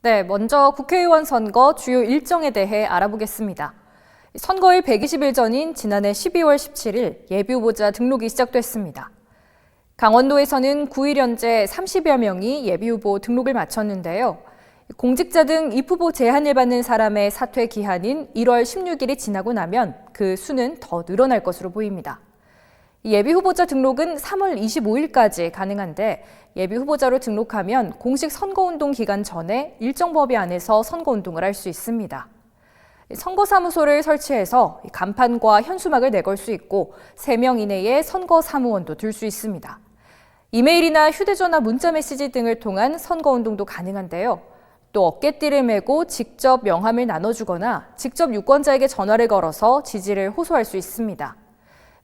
네, 먼저 국회의원 선거 주요 일정에 대해 알아보겠습니다. 선거일 120일 전인 지난해 12월 17일 예비후보자 등록이 시작됐습니다. 강원도에서는 9일 현재 30여 명이 예비후보 등록을 마쳤는데요. 공직자 등 입후보 제한을 받는 사람의 사퇴 기한인 1월 16일이 지나고 나면 그 수는 더 늘어날 것으로 보입니다. 예비후보자 등록은 3월 25일까지 가능한데 예비후보자로 등록하면 공식 선거운동 기간 전에 일정 범위 안에서 선거운동을 할 수 있습니다. 선거사무소를 설치해서 간판과 현수막을 내걸 수 있고 3명 이내의 선거사무원도 둘 수 있습니다. 이메일이나 휴대전화 문자메시지 등을 통한 선거운동도 가능한데요. 또 어깨띠를 메고 직접 명함을 나눠주거나 직접 유권자에게 전화를 걸어서 지지를 호소할 수 있습니다.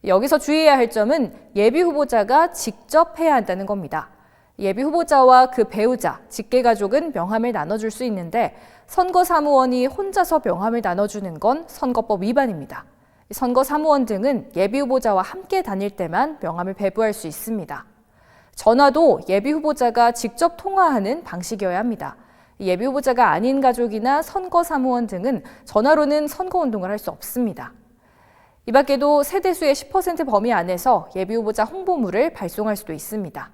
여기서 주의해야 할 점은 예비후보자가 직접 해야 한다는 겁니다. 예비후보자와 그 배우자, 직계가족은 명함을 나눠줄 수 있는데 선거사무원이 혼자서 명함을 나눠주는 건 선거법 위반입니다. 선거사무원 등은 예비후보자와 함께 다닐 때만 명함을 배부할 수 있습니다. 전화도 예비후보자가 직접 통화하는 방식이어야 합니다. 예비후보자가 아닌 가족이나 선거사무원 등은 전화로는 선거운동을 할 수 없습니다. 이 밖에도 세대수의 10% 범위 안에서 예비후보자 홍보물을 발송할 수도 있습니다.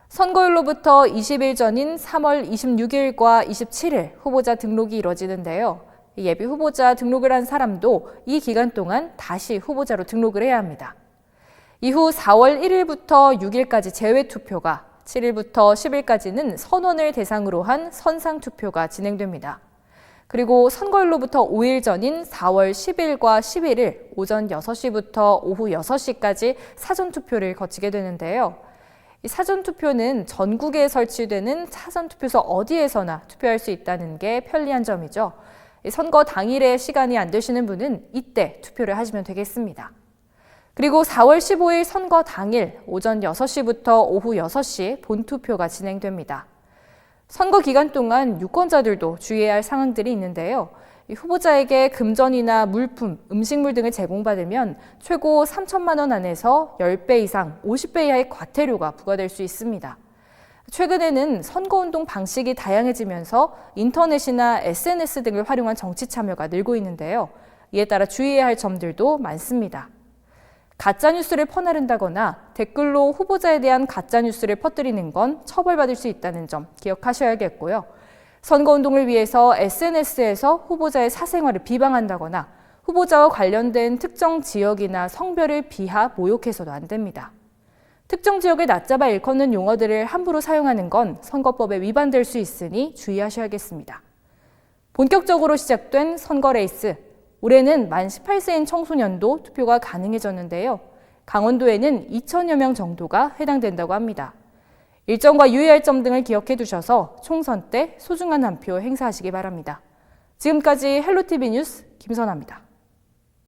선거일로부터 20일 전인 3월 26일과 27일 후보자 등록이 이뤄지는데요. 예비후보자 등록을 한 사람도 이 기간 동안 다시 후보자로 등록을 해야 합니다. 이후 4월 1일부터 6일까지 제외투표가, 7일부터 10일까지는 선원을 대상으로 한 선상투표가 진행됩니다. 그리고 선거일로부터 5일 전인 4월 10일과 11일 오전 6시부터 오후 6시까지 사전투표를 거치게 되는데요. 이 사전투표는 전국에 설치되는 사전투표소 어디에서나 투표할 수 있다는 게 편리한 점이죠. 선거 당일에 시간이 안 되시는 분은 이때 투표를 하시면 되겠습니다. 그리고 4월 15일 선거 당일 오전 6시부터 오후 6시 본투표가 진행됩니다. 선거 기간 동안 유권자들도 주의해야 할 상황들이 있는데요. 후보자에게 금전이나 물품, 음식물 등을 제공받으면 최고 3천만 원 안에서 10배 이상 50배 이하의 과태료가 부과될 수 있습니다. 최근에는 선거운동 방식이 다양해지면서 인터넷이나 SNS 등을 활용한 정치 참여가 늘고 있는데요. 이에 따라 주의해야 할 점들도 많습니다. 가짜뉴스를 퍼나른다거나 댓글로 후보자에 대한 가짜뉴스를 퍼뜨리는 건 처벌받을 수 있다는 점 기억하셔야겠고요. 선거운동을 위해서 SNS에서 후보자의 사생활을 비방한다거나 후보자와 관련된 특정 지역이나 성별을 비하, 모욕해서도 안 됩니다. 특정 지역을 낮잡아 일컫는 용어들을 함부로 사용하는 건 선거법에 위반될 수 있으니 주의하셔야겠습니다. 본격적으로 시작된 선거 레이스. 올해는 만 18세인 청소년도 투표가 가능해졌는데요. 강원도에는 2천여 명 정도가 해당된다고 합니다. 일정과 유의할 점 등을 기억해 두셔서 총선 때 소중한 한 표 행사하시기 바랍니다. 지금까지 헬로티비 뉴스 김선아입니다.